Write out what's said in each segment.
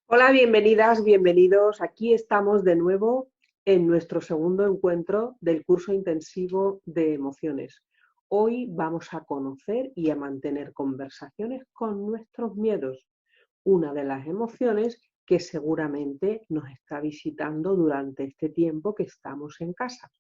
Hola, bienvenidas, bienvenidos. Aquí estamos de nuevo en nuestro segundo encuentro del curso intensivo de emociones. Hoy vamos a conocer y a mantener conversaciones con nuestros miedos, una de las emociones que seguramente nos está visitando durante este tiempo que estamos en casa.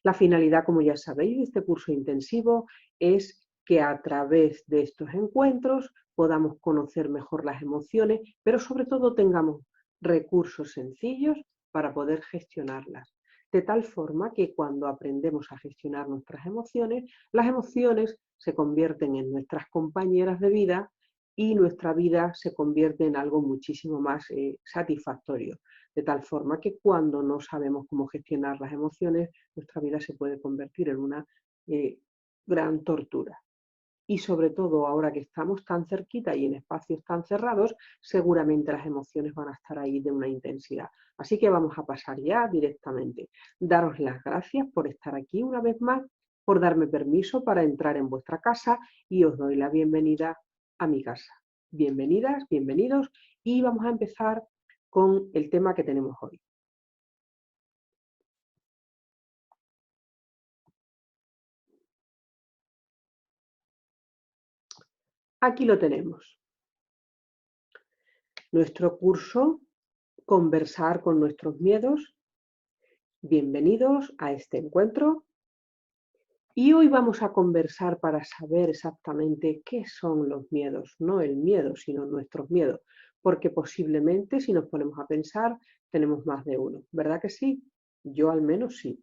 La finalidad, como ya sabéis, de este curso intensivo es que a través de estos encuentros podamos conocer mejor las emociones, pero sobre todo tengamos recursos sencillos para poder gestionarlas. De tal forma que cuando aprendemos a gestionar nuestras emociones, las emociones se convierten en nuestras compañeras de vida y nuestra vida se convierte en algo muchísimo más satisfactorio. De tal forma que cuando no sabemos cómo gestionar las emociones, nuestra vida se puede convertir en una eh, gran tortura. Y sobre todo ahora que estamos tan cerquita y en espacios tan cerrados, seguramente las emociones van a estar ahí de una intensidad. Así que vamos a pasar ya directamente. Daros las gracias por estar aquí una vez más, por darme permiso para entrar en vuestra casa y os doy la bienvenida a mi casa. Bienvenidas, bienvenidos y vamos a empezar con el tema que tenemos hoy. Aquí lo tenemos. Nuestro curso, Conversar con nuestros miedos. Bienvenidos a este encuentro. Y hoy vamos a conversar para saber exactamente qué son los miedos. No el miedo, sino nuestros miedos. Porque posiblemente, si nos ponemos a pensar, tenemos más de uno. ¿Verdad que sí? Yo al menos sí.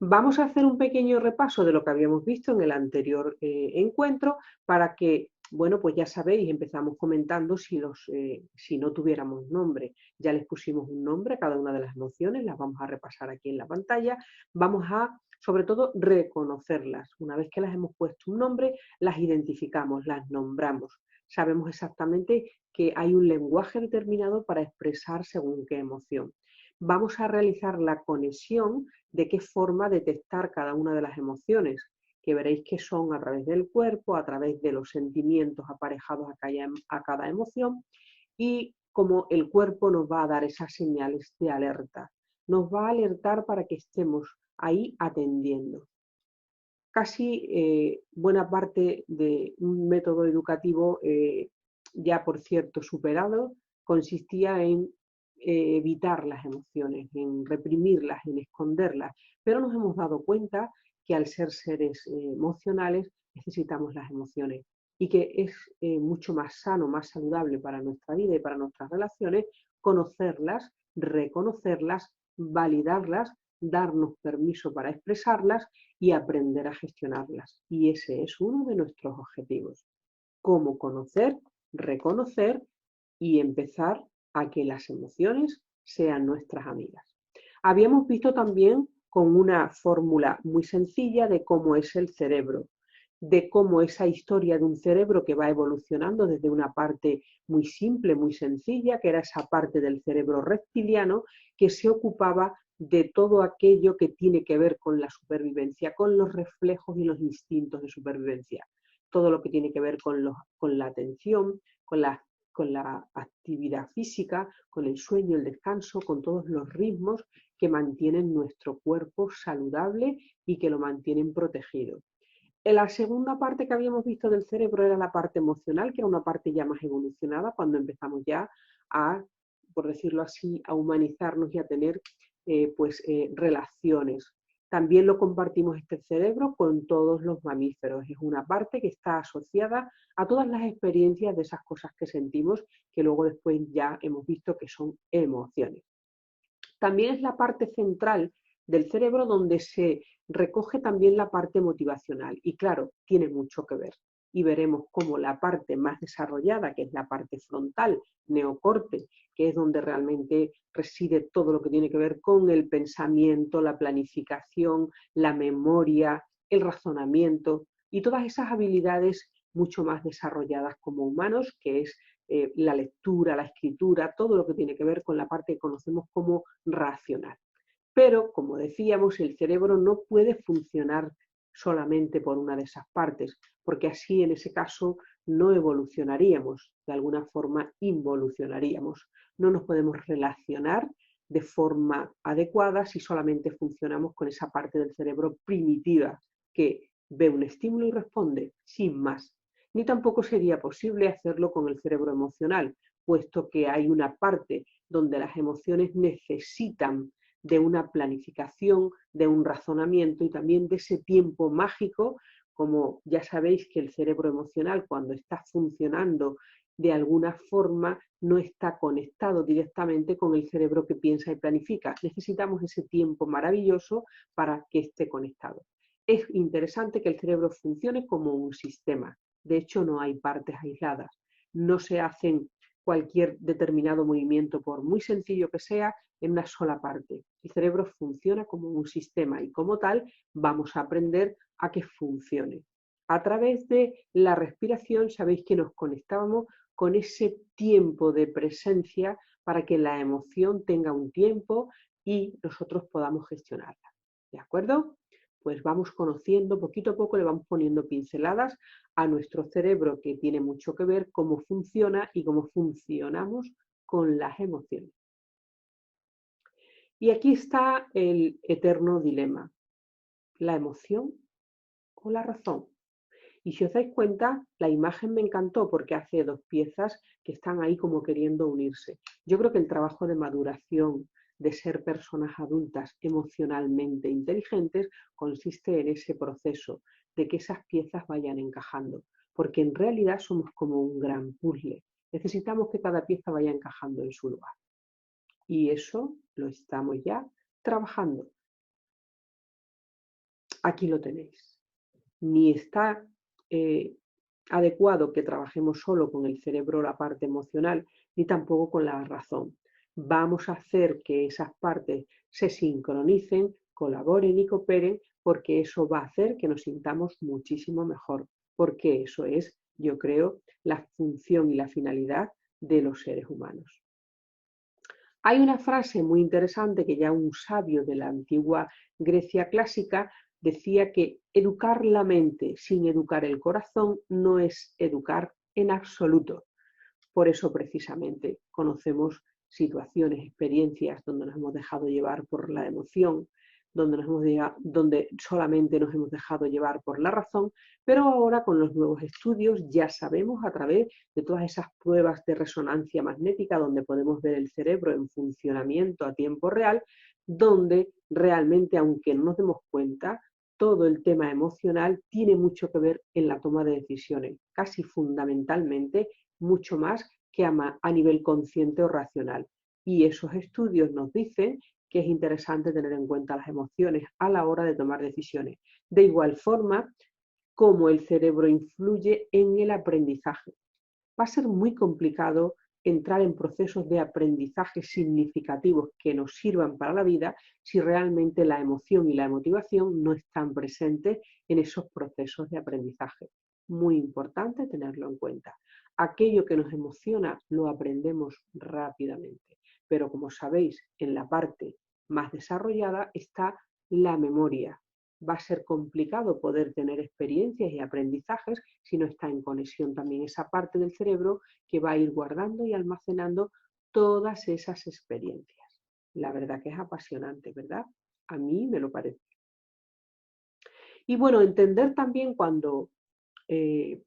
Vamos a hacer un pequeño repaso de lo que habíamos visto en el anterior encuentro para que, bueno, pues ya sabéis, empezamos comentando si no tuviéramos nombre. Ya les pusimos un nombre a cada una de las emociones, las vamos a repasar aquí en la pantalla. Vamos a, sobre todo, reconocerlas. Una vez que las hemos puesto un nombre, las identificamos, las nombramos. Sabemos exactamente que hay un lenguaje determinado para expresar según qué emoción. Vamos a realizar la conexión de qué forma detectar cada una de las emociones, que veréis que son a través del cuerpo, a través de los sentimientos aparejados a cada emoción y cómo el cuerpo nos va a dar esas señales de alerta. Nos va a alertar para que estemos ahí atendiendo. Casi buena parte de un método educativo ya por cierto superado consistía en evitar las emociones, en reprimirlas, en esconderlas, pero nos hemos dado cuenta que al ser seres emocionales necesitamos las emociones y que es mucho más sano, más saludable para nuestra vida y para nuestras relaciones conocerlas, reconocerlas, validarlas, darnos permiso para expresarlas y aprender a gestionarlas. Y ese es uno de nuestros objetivos. Cómo conocer, reconocer y empezar a que las emociones sean nuestras amigas. Habíamos visto también con una fórmula muy sencilla de cómo es el cerebro, de cómo esa historia de un cerebro que va evolucionando desde una parte muy simple, muy sencilla, que era esa parte del cerebro reptiliano que se ocupaba de todo aquello que tiene que ver con la supervivencia, con los reflejos y los instintos de supervivencia. Todo lo que tiene que ver con la atención, con la actividad física, con el sueño, el descanso, con todos los ritmos que mantienen nuestro cuerpo saludable y que lo mantienen protegido. En la segunda parte que habíamos visto del cerebro era la parte emocional, que era una parte ya más evolucionada, cuando empezamos ya a, por decirlo así, a humanizarnos y a tener relaciones. También lo compartimos este cerebro con todos los mamíferos. Es una parte que está asociada a todas las experiencias de esas cosas que sentimos, que luego después ya hemos visto que son emociones. También es la parte central del cerebro donde se recoge también la parte motivacional. Y claro, tiene mucho que ver. Y veremos cómo la parte más desarrollada, que es la parte frontal, neocorte, que es donde realmente reside todo lo que tiene que ver con el pensamiento, la planificación, la memoria, el razonamiento y todas esas habilidades mucho más desarrolladas como humanos, que es la lectura, la escritura, todo lo que tiene que ver con la parte que conocemos como racional. Pero, como decíamos, el cerebro no puede funcionar solamente por una de esas partes, porque así en ese caso no evolucionaríamos, de alguna forma involucionaríamos. No nos podemos relacionar de forma adecuada si solamente funcionamos con esa parte del cerebro primitiva que ve un estímulo y responde sin más. Ni tampoco sería posible hacerlo con el cerebro emocional, puesto que hay una parte donde las emociones necesitan de una planificación, de un razonamiento y también de ese tiempo mágico, como ya sabéis que el cerebro emocional cuando está funcionando de alguna forma no está conectado directamente con el cerebro que piensa y planifica. Necesitamos ese tiempo maravilloso para que esté conectado. Es interesante que el cerebro funcione como un sistema. De hecho, no hay partes aisladas. No se hacen cualquier determinado movimiento, por muy sencillo que sea, en una sola parte. El cerebro funciona como un sistema y como tal vamos a aprender a que funcione. A través de la respiración sabéis que nos conectábamos con ese tiempo de presencia para que la emoción tenga un tiempo y nosotros podamos gestionarla. ¿De acuerdo? Pues vamos conociendo poquito a poco, le vamos poniendo pinceladas a nuestro cerebro, que tiene mucho que ver cómo funciona y cómo funcionamos con las emociones. Y aquí está el eterno dilema, la emoción o la razón. Y si os dais cuenta, la imagen me encantó porque hace dos piezas que están ahí como queriendo unirse. Yo creo que el trabajo de maduración, de ser personas adultas emocionalmente inteligentes, consiste en ese proceso de que esas piezas vayan encajando, porque en realidad somos como un gran puzzle. Necesitamos que cada pieza vaya encajando en su lugar. Y eso lo estamos ya trabajando. Aquí lo tenéis. Ni está adecuado que trabajemos solo con el cerebro, la parte emocional, ni tampoco con la razón. Vamos a hacer que esas partes se sincronicen, colaboren y cooperen, porque eso va a hacer que nos sintamos muchísimo mejor, porque eso es, yo creo, la función y la finalidad de los seres humanos. Hay una frase muy interesante que ya un sabio de la antigua Grecia clásica decía que educar la mente sin educar el corazón no es educar en absoluto. Por eso precisamente conocemos situaciones, experiencias donde nos hemos dejado llevar por la emoción, donde solamente nos hemos dejado llevar por la razón, pero ahora con los nuevos estudios ya sabemos a través de todas esas pruebas de resonancia magnética donde podemos ver el cerebro en funcionamiento a tiempo real, donde realmente, aunque no nos demos cuenta, todo el tema emocional tiene mucho que ver en la toma de decisiones, casi fundamentalmente mucho más que a nivel consciente o racional. Y esos estudios nos dicen que es interesante tener en cuenta las emociones a la hora de tomar decisiones. De igual forma, cómo el cerebro influye en el aprendizaje. Va a ser muy complicado entrar en procesos de aprendizaje significativos que nos sirvan para la vida si realmente la emoción y la motivación no están presentes en esos procesos de aprendizaje. Muy importante tenerlo en cuenta. Aquello que nos emociona lo aprendemos rápidamente, pero como sabéis, en la parte más desarrollada está la memoria. Va a ser complicado poder tener experiencias y aprendizajes si no está en conexión también esa parte del cerebro que va a ir guardando y almacenando todas esas experiencias. La verdad que es apasionante, ¿verdad? A mí me lo parece. Y bueno, entender también cuando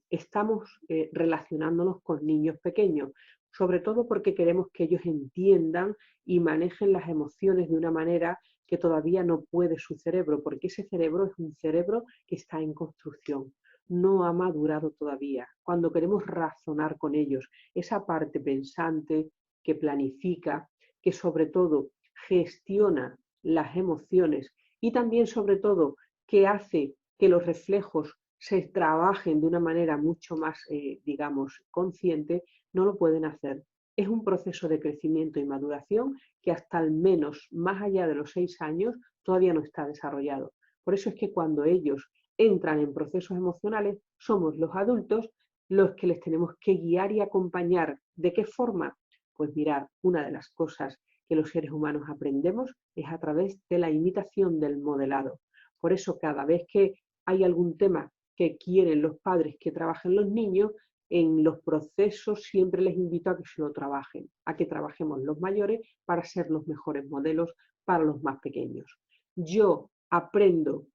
estamos relacionándonos con niños pequeños, sobre todo porque queremos que ellos entiendan y manejen las emociones de una manera que todavía no puede su cerebro, porque ese cerebro es un cerebro que está en construcción, no ha madurado todavía. Cuando queremos razonar con ellos, esa parte pensante que planifica, que sobre todo gestiona las emociones y también sobre todo que hace que los reflejos se trabajen de una manera mucho más, digamos, consciente, no lo pueden hacer. Es un proceso de crecimiento y maduración que hasta al menos más allá de los 6 años todavía no está desarrollado. Por eso es que cuando ellos entran en procesos emocionales, somos los adultos los que les tenemos que guiar y acompañar. ¿De qué forma? Pues mirar, una de las cosas que los seres humanos aprendemos es a través de la imitación del modelado. Por eso cada vez que hay algún tema que quieren los padres que trabajen los niños, en los procesos siempre les invito a que se lo trabajen, a que trabajemos los mayores para ser los mejores modelos para los más pequeños. Yo aprendo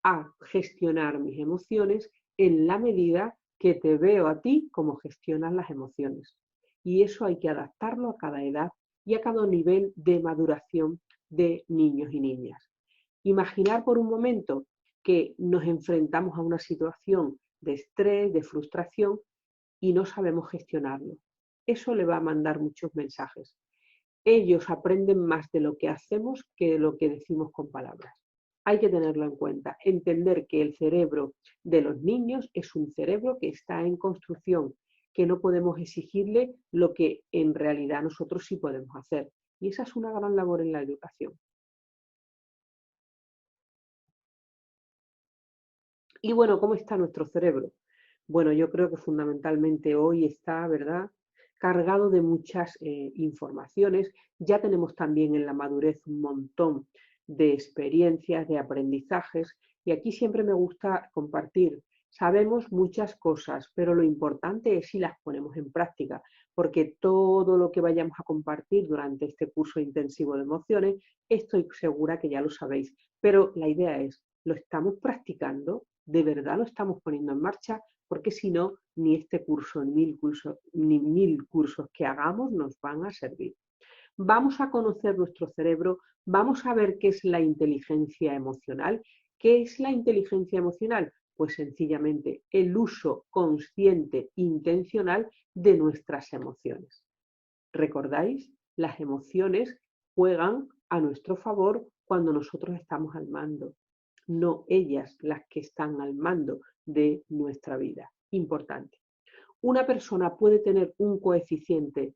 a gestionar mis emociones en la medida que te veo a ti cómo gestionas las emociones. Y eso hay que adaptarlo a cada edad y a cada nivel de maduración de niños y niñas. Imaginar por un momento que nos enfrentamos a una situación de estrés, de frustración y no sabemos gestionarlo. Eso le va a mandar muchos mensajes. Ellos aprenden más de lo que hacemos que de lo que decimos con palabras. Hay que tenerlo en cuenta, entender que el cerebro de los niños es un cerebro que está en construcción, que no podemos exigirle lo que en realidad nosotros sí podemos hacer. Y esa es una gran labor en la educación. Y bueno, ¿cómo está nuestro cerebro? Bueno, yo creo que fundamentalmente hoy está, ¿verdad?, cargado de muchas informaciones. Ya tenemos también en la madurez un montón de experiencias, de aprendizajes, y aquí siempre me gusta compartir. Sabemos muchas cosas, pero lo importante es si las ponemos en práctica, porque todo lo que vayamos a compartir durante este curso intensivo de emociones, estoy segura que ya lo sabéis, pero la idea es, ¿lo estamos practicando? ¿De verdad lo estamos poniendo en marcha? Porque si no, ni este curso, ni mil cursos que hagamos nos van a servir. Vamos a conocer nuestro cerebro, vamos a ver qué es la inteligencia emocional. ¿Qué es la inteligencia emocional? Pues sencillamente el uso consciente, intencional de nuestras emociones. ¿Recordáis? Las emociones juegan a nuestro favor cuando nosotros estamos al mando, no ellas las que están al mando de nuestra vida. Importante. Una persona puede tener un coeficiente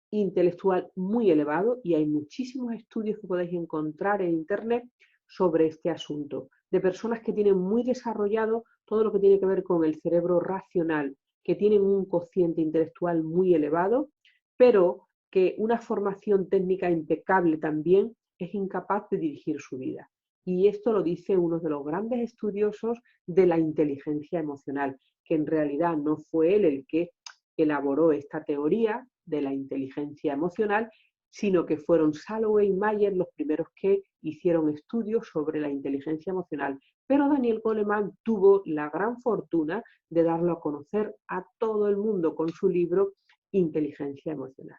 intelectual muy elevado y hay muchísimos estudios que podéis encontrar en internet sobre este asunto, de personas que tienen muy desarrollado todo lo que tiene que ver con el cerebro racional, que tienen un cociente intelectual muy elevado, pero que una formación técnica impecable también es incapaz de dirigir su vida. Y esto lo dice uno de los grandes estudiosos de la inteligencia emocional, que en realidad no fue él el que elaboró esta teoría de la inteligencia emocional, sino que fueron Salovey y Mayer los primeros que hicieron estudios sobre la inteligencia emocional. Pero Daniel Goleman tuvo la gran fortuna de darlo a conocer a todo el mundo con su libro Inteligencia emocional.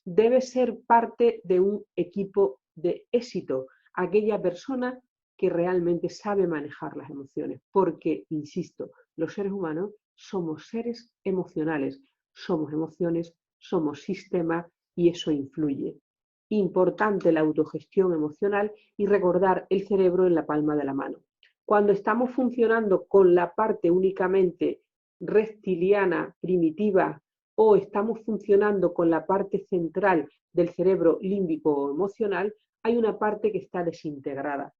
Debe ser parte de un equipo de éxito, aquella persona que realmente sabe manejar las emociones, porque, insisto, los seres humanos somos seres emocionales, somos emociones, somos sistema y eso influye. Importante la autogestión emocional y recordar el cerebro en la palma de la mano. Cuando estamos funcionando con la parte únicamente reptiliana, primitiva, o estamos funcionando con la parte central del cerebro límbico o emocional, hay una parte que está desintegrada.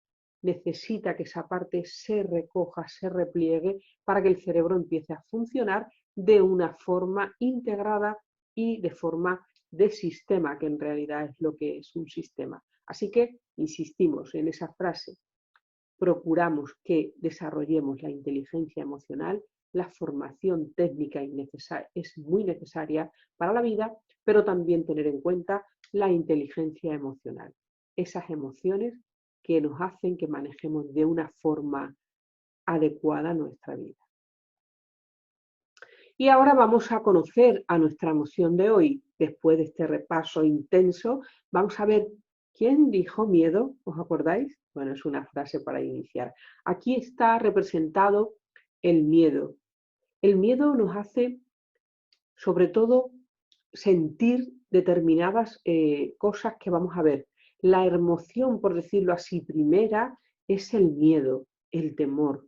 Necesita que esa parte se recoja, se repliegue para que el cerebro empiece a funcionar de una forma integrada y de forma de sistema, que en realidad es lo que es un sistema. Así que insistimos en esa frase, procuramos que desarrollemos la inteligencia emocional, la formación técnica es muy necesaria para la vida, pero también tener en cuenta la inteligencia emocional, esas emociones que nos hacen que manejemos de una forma adecuada nuestra vida. Y ahora vamos a conocer a nuestra emoción de hoy. Después de este repaso intenso, vamos a ver quién dijo miedo, ¿os acordáis? Bueno, es una frase para iniciar. Aquí está representado el miedo. El miedo nos hace, sobre todo, sentir determinadas cosas que vamos a ver. La emoción, por decirlo así, primera es el miedo, el temor.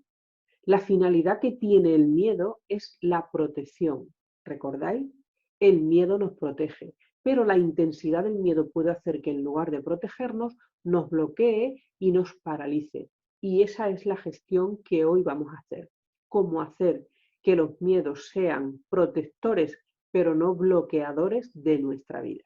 La finalidad que tiene el miedo es la protección. ¿Recordáis? El miedo nos protege, pero la intensidad del miedo puede hacer que en lugar de protegernos, nos bloquee y nos paralice. Y esa es la gestión que hoy vamos a hacer. Cómo hacer que los miedos sean protectores, pero no bloqueadores de nuestra vida.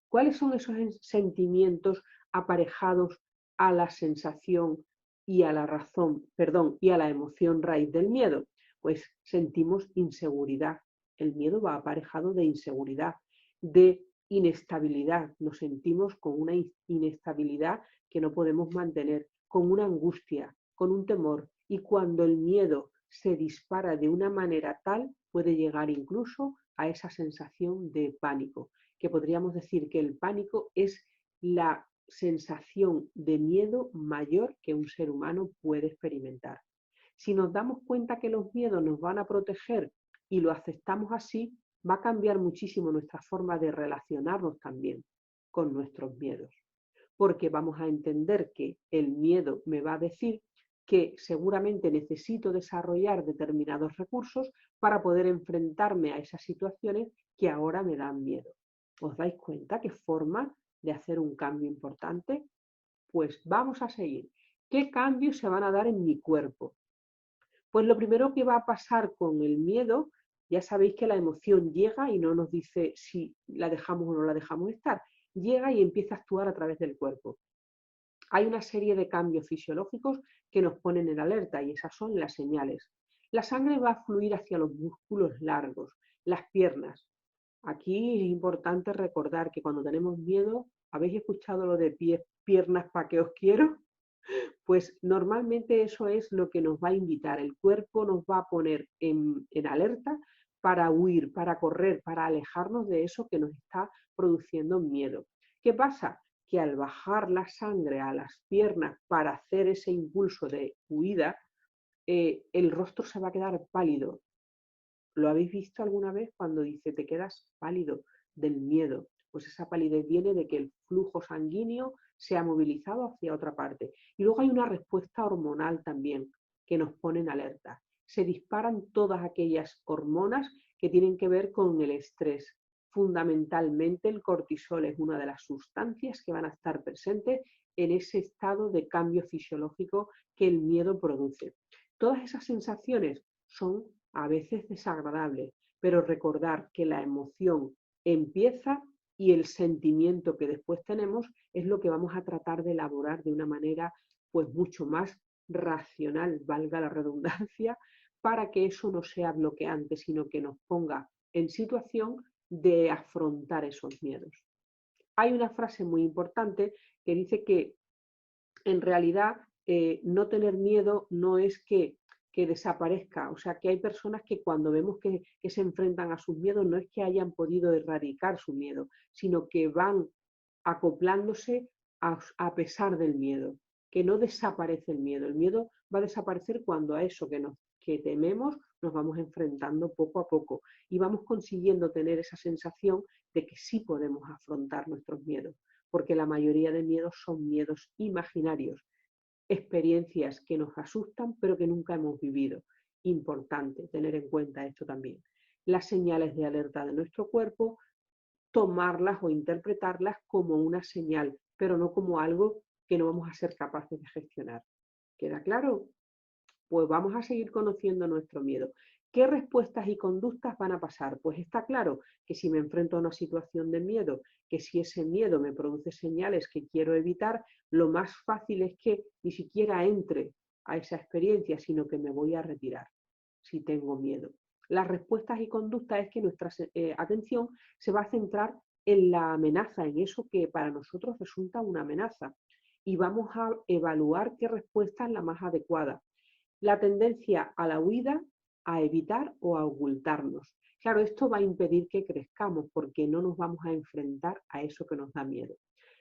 ¿Cuáles son esos sentimientos aparejados a la sensación y a la razón, perdón, y a la emoción raíz del miedo? Pues sentimos inseguridad. El miedo va aparejado de inseguridad, de inestabilidad. Nos sentimos con una inestabilidad que no podemos mantener, con una angustia, con un temor. Y cuando el miedo se dispara de una manera tal, puede llegar incluso a esa sensación de pánico, que podríamos decir que el pánico es la sensación de miedo mayor que un ser humano puede experimentar. Si nos damos cuenta que los miedos nos van a proteger y lo aceptamos así, va a cambiar muchísimo nuestra forma de relacionarnos también con nuestros miedos. Porque vamos a entender que el miedo me va a decir que seguramente necesito desarrollar determinados recursos para poder enfrentarme a esas situaciones que ahora me dan miedo. ¿Os dais cuenta qué forma de hacer un cambio importante? Pues vamos a seguir. ¿Qué cambios se van a dar en mi cuerpo? Pues lo primero que va a pasar con el miedo, ya sabéis que la emoción llega y no nos dice si la dejamos o no la dejamos estar. Llega y empieza a actuar a través del cuerpo. Hay una serie de cambios fisiológicos que nos ponen en alerta y esas son las señales. La sangre va a fluir hacia los músculos largos, las piernas. Aquí es importante recordar que cuando tenemos miedo, ¿habéis escuchado lo de piernas para que os quiero? Pues normalmente eso es lo que nos va a invitar. El cuerpo nos va a poner en alerta para huir, para correr, para alejarnos de eso que nos está produciendo miedo. ¿Qué pasa? Que al bajar la sangre a las piernas para hacer ese impulso de huida, el rostro se va a quedar pálido. ¿Lo habéis visto alguna vez cuando dice te quedas pálido del miedo? Pues esa palidez viene de que el flujo sanguíneo se ha movilizado hacia otra parte. Y luego hay una respuesta hormonal también que nos pone en alerta. Se disparan todas aquellas hormonas que tienen que ver con el estrés. Fundamentalmente el cortisol es una de las sustancias que van a estar presentes en ese estado de cambio fisiológico que el miedo produce. Todas esas sensaciones son a veces desagradables, pero recordar que la emoción empieza y el sentimiento que después tenemos es lo que vamos a tratar de elaborar de una manera pues mucho más racional, valga la redundancia, para que eso no sea bloqueante, sino que nos ponga en situación de afrontar esos miedos. Hay una frase muy importante que dice que en realidad no tener miedo no es que desaparezca. O sea, que hay personas que cuando vemos que se enfrentan a sus miedos no es que hayan podido erradicar su miedo, sino que van acoplándose a pesar del miedo, que no desaparece el miedo. El miedo va a desaparecer cuando a eso que tememos nos vamos enfrentando poco a poco y vamos consiguiendo tener esa sensación de que sí podemos afrontar nuestros miedos, porque la mayoría de miedos son miedos imaginarios, experiencias que nos asustan pero que nunca hemos vivido. Importante tener en cuenta esto también. Las señales de alerta de nuestro cuerpo, tomarlas o interpretarlas como una señal, pero no como algo que no vamos a ser capaces de gestionar. ¿Queda claro? Pues vamos a seguir conociendo nuestro miedo. ¿Qué respuestas y conductas van a pasar? Pues está claro que si me enfrento a una situación de miedo, que si ese miedo me produce señales que quiero evitar, lo más fácil es que ni siquiera entre a esa experiencia, sino que me voy a retirar si tengo miedo. Las respuestas y conductas es que nuestra atención se va a centrar en la amenaza, en eso que para nosotros resulta una amenaza. Y vamos a evaluar qué respuesta es la más adecuada. La tendencia a la huida, a evitar o a ocultarnos. Claro, esto va a impedir que crezcamos porque no nos vamos a enfrentar a eso que nos da miedo.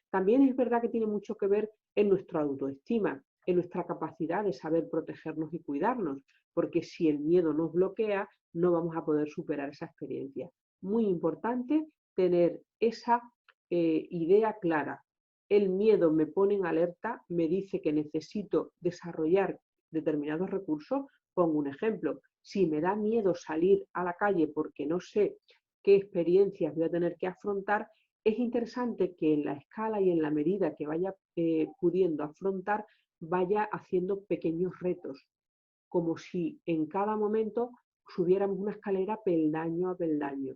También es verdad que tiene mucho que ver en nuestra autoestima, en nuestra capacidad de saber protegernos y cuidarnos, porque si el miedo nos bloquea, no vamos a poder superar esa experiencia. Muy importante tener esa idea clara. El miedo me pone en alerta, me dice que necesito desarrollar determinados recursos. Pongo un ejemplo. Si me da miedo salir a la calle porque no sé qué experiencias voy a tener que afrontar, es interesante que en la escala y en la medida que vaya pudiendo afrontar, vaya haciendo pequeños retos, como si en cada momento subiéramos una escalera peldaño a peldaño.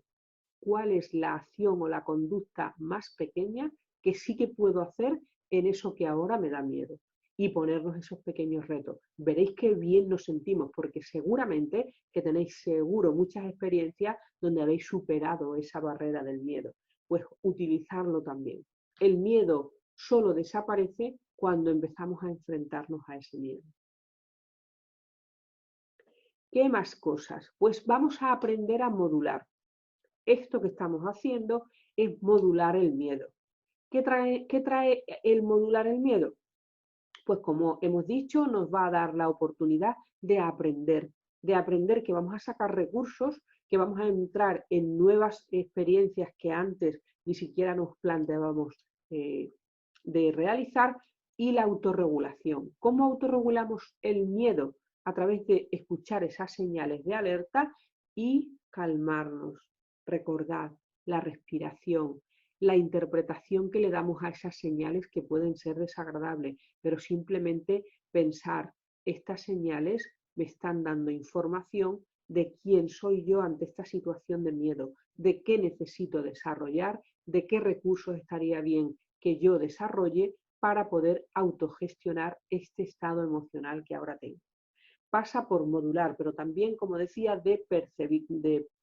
¿Cuál es la acción o la conducta más pequeña que sí que puedo hacer en eso que ahora me da miedo? y ponernos esos pequeños retos. Veréis qué bien nos sentimos, porque seguramente que tenéis seguro muchas experiencias donde habéis superado esa barrera del miedo. Pues utilizarlo también. El miedo solo desaparece cuando empezamos a enfrentarnos a ese miedo. ¿Qué más cosas? Pues vamos a aprender a modular. Esto que estamos haciendo es modular el miedo. ¿Qué trae el modular el miedo? Pues como hemos dicho, nos va a dar la oportunidad de aprender que vamos a sacar recursos, que vamos a entrar en nuevas experiencias que antes ni siquiera nos planteábamos de realizar, y la autorregulación. ¿Cómo autorregulamos el miedo? A través de escuchar esas señales de alerta y calmarnos. Recordad la respiración, la interpretación que le damos a esas señales que pueden ser desagradables, pero simplemente pensar, estas señales me están dando información de quién soy yo ante esta situación de miedo, de qué necesito desarrollar, de qué recursos estaría bien que yo desarrolle para poder autogestionar este estado emocional que ahora tengo. Pasa por modular, pero también, como decía, de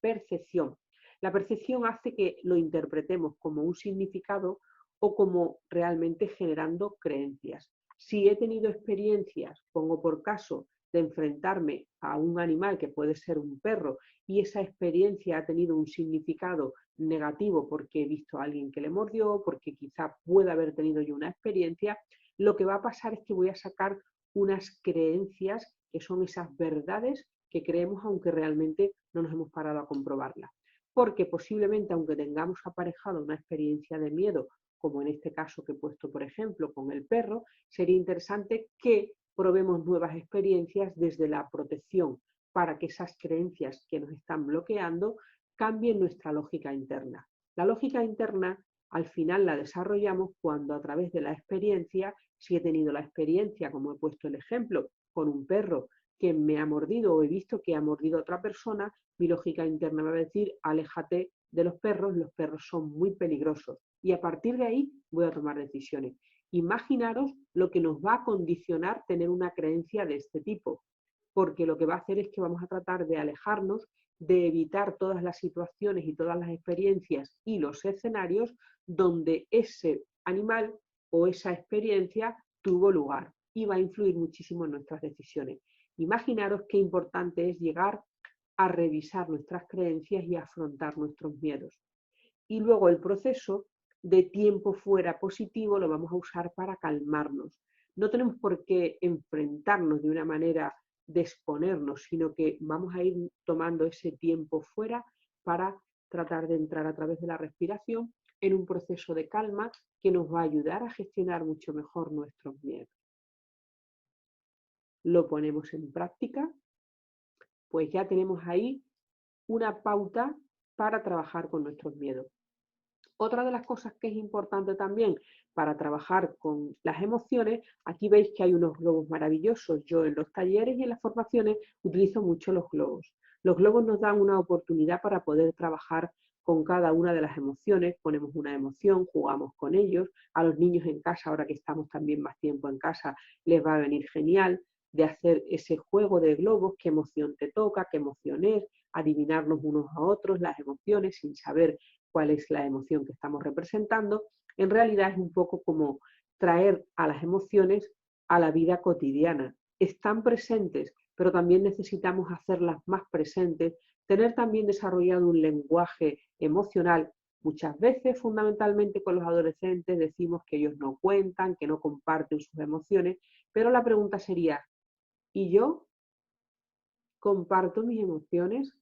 percepción. La percepción hace que lo interpretemos como un significado o como realmente generando creencias. Si he tenido experiencias, pongo por caso, de enfrentarme a un animal que puede ser un perro, y esa experiencia ha tenido un significado negativo porque he visto a alguien que le mordió, porque quizá pueda haber tenido yo una experiencia, lo que va a pasar es que voy a sacar unas creencias que son esas verdades que creemos aunque realmente no nos hemos parado a comprobarlas. Porque posiblemente, aunque tengamos aparejado una experiencia de miedo, como en este caso que he puesto, por ejemplo, con el perro, sería interesante que probemos nuevas experiencias desde la protección para que esas creencias que nos están bloqueando cambien nuestra lógica interna. La lógica interna al final la desarrollamos cuando a través de la experiencia, si he tenido la experiencia, como he puesto el ejemplo, con un perro que me ha mordido o he visto que ha mordido a otra persona, mi lógica interna me va a decir, aléjate de los perros son muy peligrosos. Y a partir de ahí voy a tomar decisiones. Imaginaros lo que nos va a condicionar tener una creencia de este tipo, porque lo que va a hacer es que vamos a tratar de alejarnos, de evitar todas las situaciones y todas las experiencias y los escenarios donde ese animal o esa experiencia tuvo lugar y va a influir muchísimo en nuestras decisiones. Imaginaros qué importante es llegar a revisar nuestras creencias y afrontar nuestros miedos. Y luego el proceso de tiempo fuera positivo lo vamos a usar para calmarnos. No tenemos por qué enfrentarnos de una manera de exponernos, sino que vamos a ir tomando ese tiempo fuera para tratar de entrar a través de la respiración en un proceso de calma que nos va a ayudar a gestionar mucho mejor nuestros miedos. Lo ponemos en práctica, pues ya tenemos ahí una pauta para trabajar con nuestros miedos. Otra de las cosas que es importante también para trabajar con las emociones, aquí veis que hay unos globos maravillosos. Yo en los talleres y en las formaciones utilizo mucho los globos. Los globos nos dan una oportunidad para poder trabajar con cada una de las emociones, ponemos una emoción, jugamos con ellos. A los niños en casa, ahora que estamos también más tiempo en casa, les va a venir genial de hacer ese juego de globos, qué emoción te toca, qué emoción es, adivinarnos unos a otros las emociones sin saber cuál es la emoción que estamos representando. En realidad es un poco como traer a las emociones a la vida cotidiana. Están presentes, pero también necesitamos hacerlas más presentes, tener también desarrollado un lenguaje emocional. Muchas veces, fundamentalmente con los adolescentes, decimos que ellos no cuentan, que no comparten sus emociones, pero la pregunta sería, ¿y yo comparto mis emociones?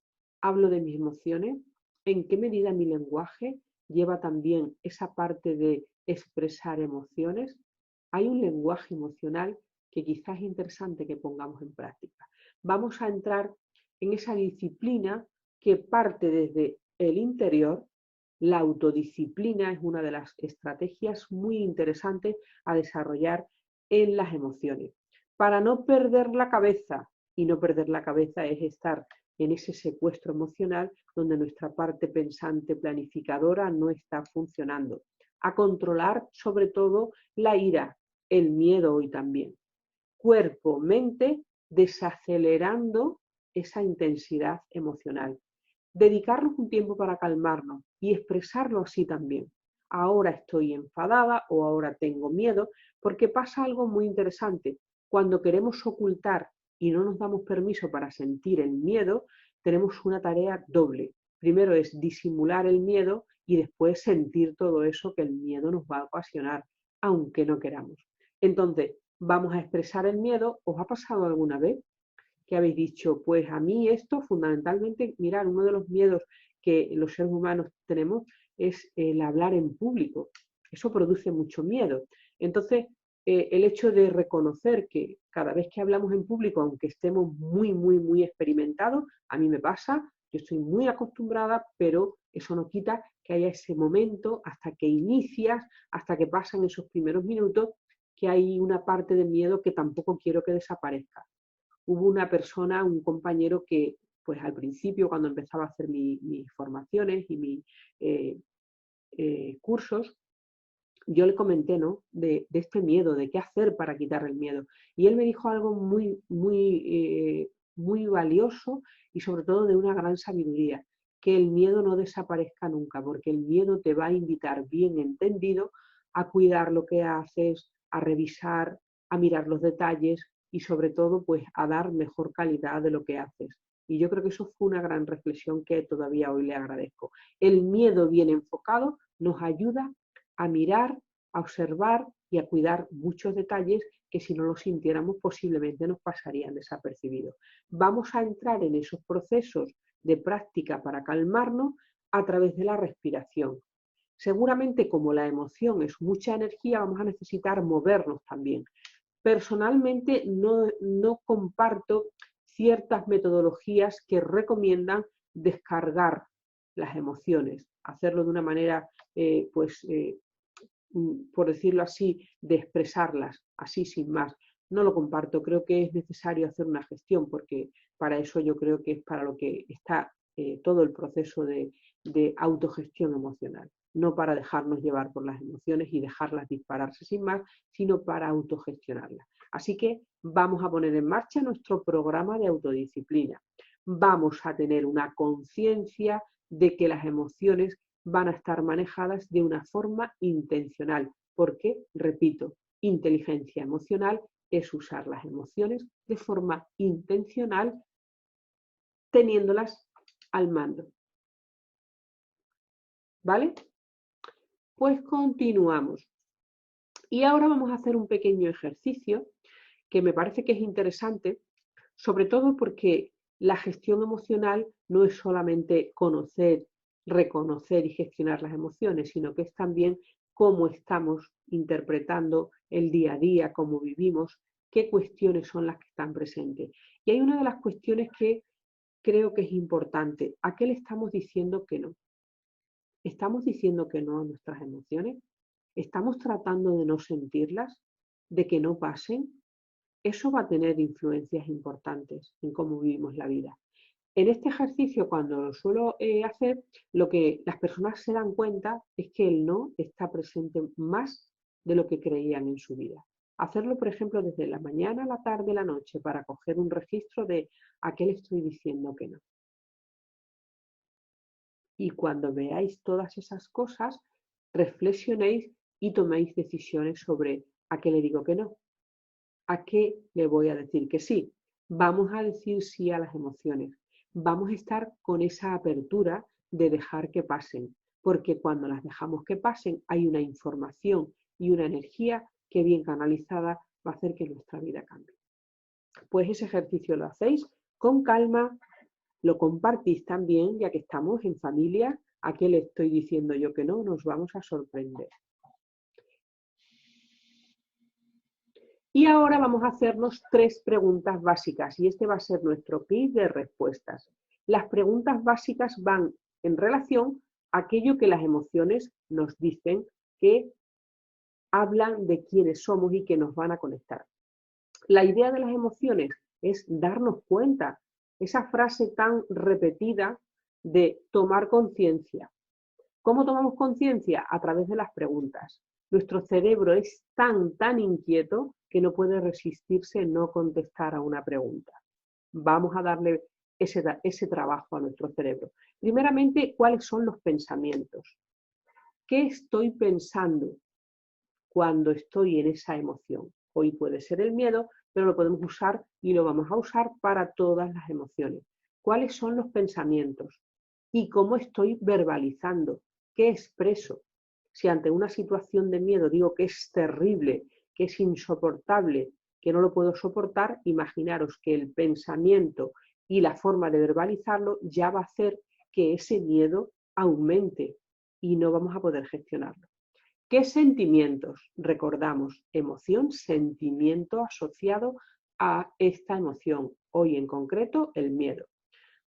¿Hablo de mis emociones? ¿En qué medida mi lenguaje lleva también esa parte de expresar emociones? Hay un lenguaje emocional que quizás es interesante que pongamos en práctica. Vamos a entrar en esa disciplina que parte desde el interior. La autodisciplina es una de las estrategias muy interesantes a desarrollar en las emociones. Para no perder la cabeza, y no perder la cabeza es estar en ese secuestro emocional donde nuestra parte pensante, planificadora no está funcionando. A controlar sobre todo la ira, el miedo hoy también. cuerpo-mente, desacelerando esa intensidad emocional. Dedicarnos un tiempo para calmarnos y expresarlo así también. Ahora estoy enfadada o ahora tengo miedo, porque pasa algo muy interesante. Cuando queremos ocultar y no nos damos permiso para sentir el miedo, tenemos una tarea doble. Primero es disimular el miedo y después sentir todo eso que el miedo nos va a ocasionar, aunque no queramos. Entonces, vamos a expresar el miedo. ¿Os ha pasado alguna vez que habéis dicho, pues a mí esto fundamentalmente, mirad, uno de los miedos que los seres humanos tenemos es el hablar en público? Eso produce mucho miedo. Entonces, el hecho de reconocer que cada vez que hablamos en público, aunque estemos muy experimentados, a mí me pasa, yo estoy muy acostumbrada, pero eso no quita que haya ese momento hasta que inicias, hasta que pasan esos primeros minutos, que hay una parte de miedo que tampoco quiero que desaparezca. Hubo una persona, un compañero que, pues al principio, cuando empezaba a hacer mis formaciones y mis cursos, yo le comenté, ¿no?, de este miedo, de qué hacer para quitar el miedo. Y él me dijo algo muy valioso y sobre todo de una gran sabiduría, que el miedo no desaparezca nunca, porque el miedo te va a invitar, bien entendido, a cuidar lo que haces, a revisar, a mirar los detalles y sobre todo pues a dar mejor calidad de lo que haces. Y yo creo que eso fue una gran reflexión que todavía hoy le agradezco. El miedo bien enfocado nos ayuda a mirar, a observar y a cuidar muchos detalles que si no los sintiéramos posiblemente nos pasarían desapercibidos. Vamos a entrar en esos procesos de práctica para calmarnos a través de la respiración. Seguramente, como la emoción es mucha energía, vamos a necesitar movernos también. Personalmente no comparto ciertas metodologías que recomiendan descargar las emociones, hacerlo de una manera, por decirlo así, de expresarlas, así sin más. No lo comparto, creo que es necesario hacer una gestión, porque para eso yo creo que es para lo que está todo el proceso de autogestión emocional. No para dejarnos llevar por las emociones y dejarlas dispararse sin más, sino para autogestionarlas. Así que vamos a poner en marcha nuestro programa de autodisciplina. Vamos a tener una conciencia de que las emociones van a estar manejadas de una forma intencional, porque, repito, inteligencia emocional es usar las emociones de forma intencional, teniéndolas al mando. ¿Vale? Pues continuamos. Y ahora vamos a hacer un pequeño ejercicio que me parece que es interesante, sobre todo porque la gestión emocional no es solamente conocer, reconocer y gestionar las emociones, sino que es también cómo estamos interpretando el día a día, cómo vivimos, qué cuestiones son las que están presentes. Y hay una de las cuestiones que creo que es importante. ¿A qué le estamos diciendo que no? ¿Estamos diciendo que no a nuestras emociones? ¿Estamos tratando de no sentirlas? ¿De que no pasen? Eso va a tener influencias importantes en cómo vivimos la vida. En este ejercicio, cuando lo suelo hacer, lo que las personas se dan cuenta es que el no está presente más de lo que creían en su vida. Hacerlo, por ejemplo, desde la mañana, la tarde, la noche, para coger un registro de a qué le estoy diciendo que no. Y cuando veáis todas esas cosas, reflexionéis y toméis decisiones sobre a qué le digo que no. ¿A qué le voy a decir que sí? Vamos a decir sí a las emociones. Vamos a estar con esa apertura de dejar que pasen, porque cuando las dejamos que pasen hay una información y una energía que bien canalizada va a hacer que nuestra vida cambie. Pues ese ejercicio lo hacéis con calma, lo compartís también, ya que estamos en familia. ¿A qué le estoy diciendo yo que no? Nos vamos a sorprender. Y ahora vamos a hacernos 3 preguntas básicas y este va a ser nuestro quiz de respuestas. Las preguntas básicas van en relación a aquello que las emociones nos dicen, que hablan de quiénes somos y que nos van a conectar. La idea de las emociones es darnos cuenta, esa frase tan repetida de tomar conciencia. ¿Cómo tomamos conciencia? A través de las preguntas. Nuestro cerebro es tan inquieto que no puede resistirse en no contestar a una pregunta. Vamos a darle ese trabajo a nuestro cerebro. Primeramente, ¿cuáles son los pensamientos? ¿Qué estoy pensando cuando estoy en esa emoción? Hoy puede ser el miedo, pero lo podemos usar y lo vamos a usar para todas las emociones. ¿Cuáles son los pensamientos? ¿Y cómo estoy verbalizando? ¿Qué expreso? Si ante una situación de miedo digo que es terrible, que es insoportable, que no lo puedo soportar, imaginaros que el pensamiento y la forma de verbalizarlo ya va a hacer que ese miedo aumente y no vamos a poder gestionarlo. ¿Qué sentimientos? Recordamos, emoción, sentimiento asociado a esta emoción. Hoy en concreto, el miedo.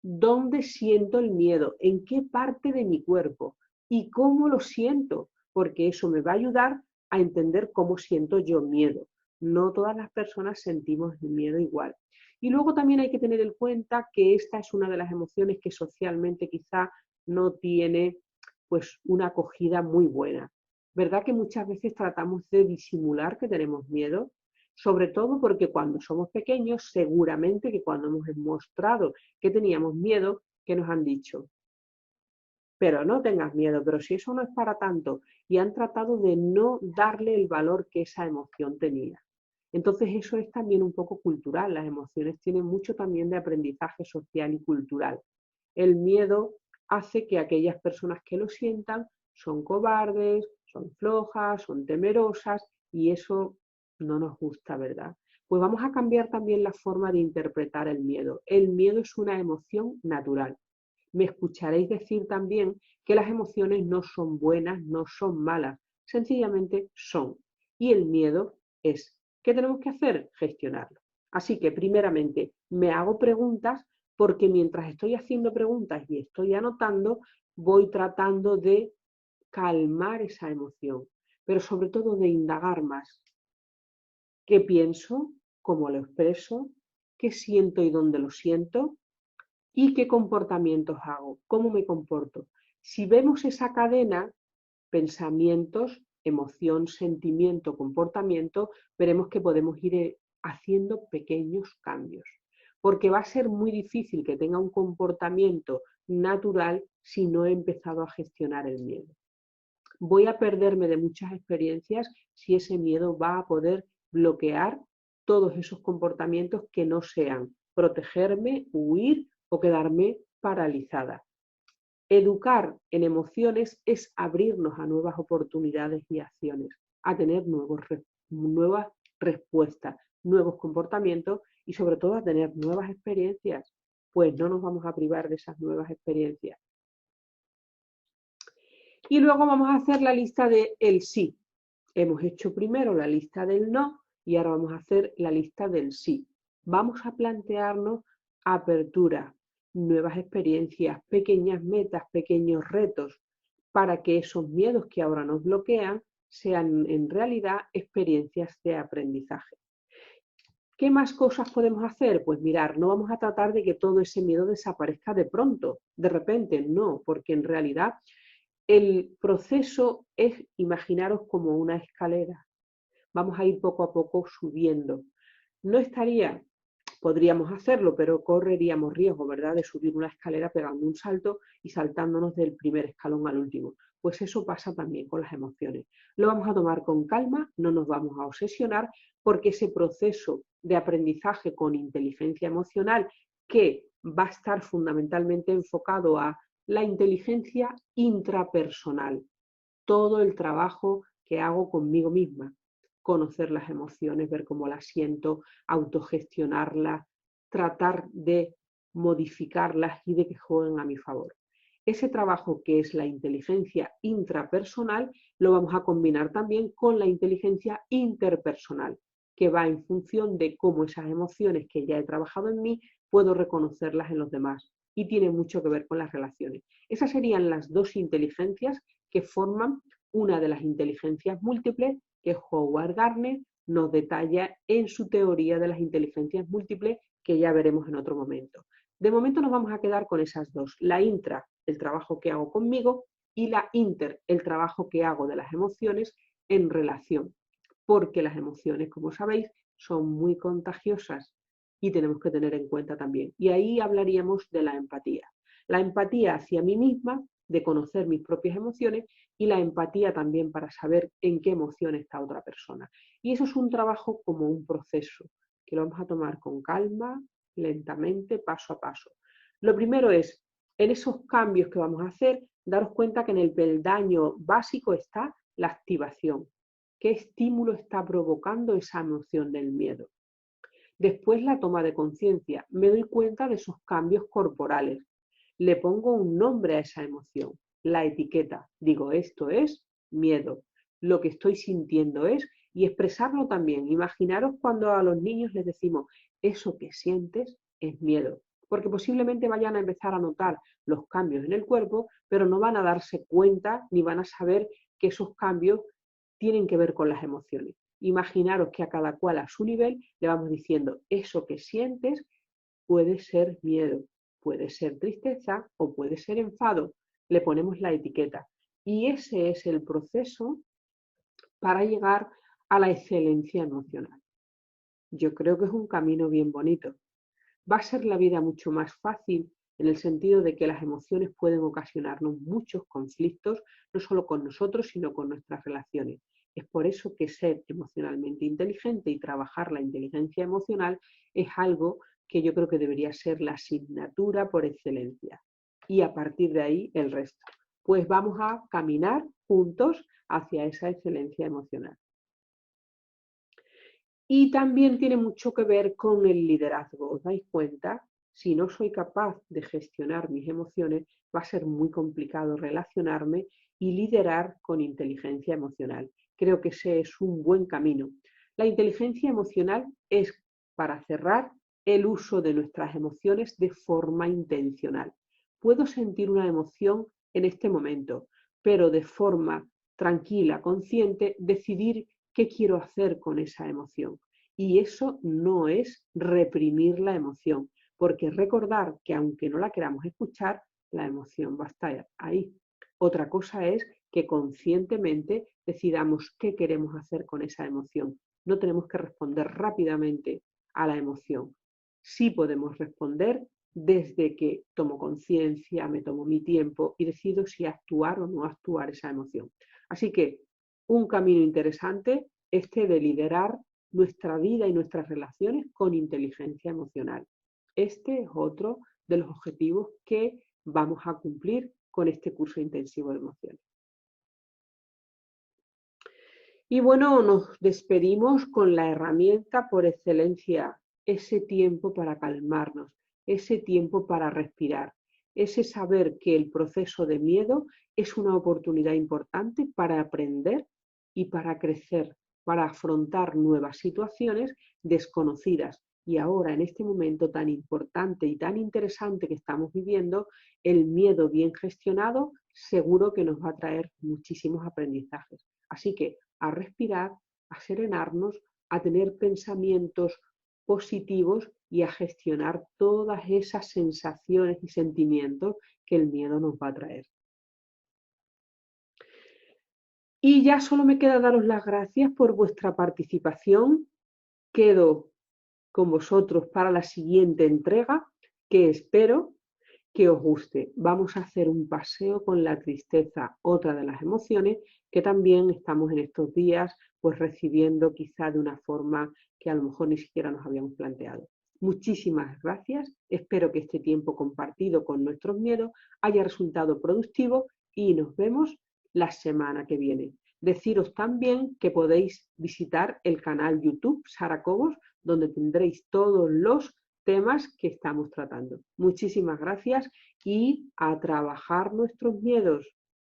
¿Dónde siento el miedo? ¿En qué parte de mi cuerpo? ¿Y cómo lo siento? Porque eso me va a ayudar a entender cómo siento yo miedo. No todas las personas sentimos el miedo igual. Y luego también hay que tener en cuenta que esta es una de las emociones que socialmente quizá no tiene pues una acogida muy buena. ¿Verdad que muchas veces tratamos de disimular que tenemos miedo? Sobre todo porque cuando somos pequeños, seguramente que cuando hemos mostrado que teníamos miedo, que nos han dicho, pero no tengas miedo, pero si eso no es para tanto, y han tratado de no darle el valor que esa emoción tenía. Entonces eso es también un poco cultural, las emociones tienen mucho también de aprendizaje social y cultural. El miedo hace que aquellas personas que lo sientan son cobardes, son flojas, son temerosas y eso no nos gusta, ¿verdad? Pues vamos a cambiar también la forma de interpretar el miedo. El miedo es una emoción natural. Me escucharéis decir también que las emociones no son buenas, no son malas, sencillamente son. Y el miedo es. ¿Qué tenemos que hacer? Gestionarlo. Así que primeramente me hago preguntas porque mientras estoy haciendo preguntas y estoy anotando, voy tratando de calmar esa emoción, pero sobre todo de indagar más. ¿Qué pienso? ¿Cómo lo expreso? ¿Qué siento y dónde lo siento? ¿Y qué comportamientos hago? ¿Cómo me comporto? Si vemos esa cadena, pensamientos, emoción, sentimiento, comportamiento, veremos que podemos ir haciendo pequeños cambios. Porque va a ser muy difícil que tenga un comportamiento natural si no he empezado a gestionar el miedo. Voy a perderme de muchas experiencias si ese miedo va a poder bloquear todos esos comportamientos que no sean protegerme, huir o quedarme paralizada. Educar en emociones es abrirnos a nuevas oportunidades y acciones, a tener nuevas respuestas, nuevos comportamientos y sobre todo a tener nuevas experiencias, pues no nos vamos a privar de esas nuevas experiencias. Y luego vamos a hacer la lista de el sí. Hemos hecho primero la lista del no y ahora vamos a hacer la lista del sí. Vamos a plantearnos apertura, nuevas experiencias, pequeñas metas, pequeños retos, para que esos miedos que ahora nos bloquean sean en realidad experiencias de aprendizaje. ¿Qué más cosas podemos hacer? Pues mirar, no vamos a tratar de que todo ese miedo desaparezca de pronto, de repente, no, porque en realidad el proceso es, imaginaros como una escalera. Vamos a ir poco a poco subiendo. No estaría, podríamos hacerlo, pero correríamos riesgo, ¿verdad?, de subir una escalera pegando un salto y saltándonos del primer escalón al último. Pues eso pasa también con las emociones. Lo vamos a tomar con calma, no nos vamos a obsesionar, porque ese proceso de aprendizaje con inteligencia emocional, que va a estar fundamentalmente enfocado a la inteligencia intrapersonal, todo el trabajo que hago conmigo misma, conocer las emociones, ver cómo las siento, autogestionarlas, tratar de modificarlas y de que jueguen a mi favor. Ese trabajo que es la inteligencia intrapersonal lo vamos a combinar también con la inteligencia interpersonal, que va en función de cómo esas emociones que ya he trabajado en mí puedo reconocerlas en los demás y tiene mucho que ver con las relaciones. Esas serían las dos inteligencias que forman una de las inteligencias múltiples que Howard Gardner nos detalla en su teoría de las inteligencias múltiples, que ya veremos en otro momento. De momento nos vamos a quedar con esas dos, la intra, el trabajo que hago conmigo, y la inter, el trabajo que hago de las emociones en relación. porque las emociones, como sabéis, son muy contagiosas y tenemos que tener en cuenta también. Y ahí hablaríamos de la empatía. La empatía hacia mí misma, de conocer mis propias emociones, y la empatía también para saber en qué emoción está otra persona. Y eso es un trabajo como un proceso, que lo vamos a tomar con calma, lentamente, paso a paso. Lo primero es, en esos cambios que vamos a hacer, daros cuenta que en el peldaño básico está la activación. ¿Qué estímulo está provocando esa emoción del miedo? Después la toma de conciencia. Me doy cuenta de esos cambios corporales. Le pongo un nombre a esa emoción. La etiqueta. Digo, esto es miedo. Lo que estoy sintiendo es, y expresarlo también. Imaginaros cuando a los niños les decimos, eso que sientes es miedo. Porque posiblemente vayan a empezar a notar los cambios en el cuerpo, pero no van a darse cuenta ni van a saber que esos cambios tienen que ver con las emociones. Imaginaros que a cada cual a su nivel le vamos diciendo, eso que sientes puede ser miedo, puede ser tristeza o puede ser enfado. Le ponemos la etiqueta. Y ese es el proceso para llegar a la excelencia emocional. Yo creo que es un camino bien bonito. Va a ser la vida mucho más fácil en el sentido de que las emociones pueden ocasionarnos muchos conflictos, no solo con nosotros, sino con nuestras relaciones. Es por eso que ser emocionalmente inteligente y trabajar la inteligencia emocional es algo que yo creo que debería ser la asignatura por excelencia. Y a partir de ahí el resto. Pues vamos a caminar juntos hacia esa excelencia emocional. Y también tiene mucho que ver con el liderazgo. ¿Os dais cuenta? Si no soy capaz de gestionar mis emociones, va a ser muy complicado relacionarme y liderar con inteligencia emocional. Creo que ese es un buen camino. La inteligencia emocional es, para cerrar, el uso de nuestras emociones de forma intencional. Puedo sentir una emoción en este momento, pero de forma tranquila, consciente, decidir qué quiero hacer con esa emoción. Y eso no es reprimir la emoción, porque recordar que aunque no la queramos escuchar, la emoción va a estar ahí. Otra cosa es que conscientemente decidamos qué queremos hacer con esa emoción. No tenemos que responder rápidamente a la emoción. Sí podemos responder desde que tomo conciencia, me tomo mi tiempo y decido si actuar o no actuar esa emoción. Así que un camino interesante este de liderar nuestra vida y nuestras relaciones con inteligencia emocional. Este es otro de los objetivos que vamos a cumplir con este curso intensivo de emociones. Y bueno, nos despedimos con la herramienta por excelencia, ese tiempo para calmarnos, ese tiempo para respirar, ese saber que el proceso de miedo es una oportunidad importante para aprender y para crecer, para afrontar nuevas situaciones desconocidas. Y ahora, en este momento tan importante y tan interesante que estamos viviendo, el miedo bien gestionado seguro que nos va a traer muchísimos aprendizajes. Así que a respirar, a serenarnos, a tener pensamientos positivos y a gestionar todas esas sensaciones y sentimientos que el miedo nos va a traer. Y ya solo me queda daros las gracias por vuestra participación. Quedo con vosotros para la siguiente entrega, que espero que os guste. Vamos a hacer un paseo con la tristeza, otra de las emociones que también estamos en estos días pues recibiendo quizá de una forma que a lo mejor ni siquiera nos habíamos planteado. Muchísimas gracias. Espero que este tiempo compartido con nuestros miedos haya resultado productivo y nos vemos la semana que viene. Deciros también que podéis visitar el canal YouTube Sara Cobos, donde tendréis todos los temas que estamos tratando. Muchísimas gracias y a trabajar nuestros miedos.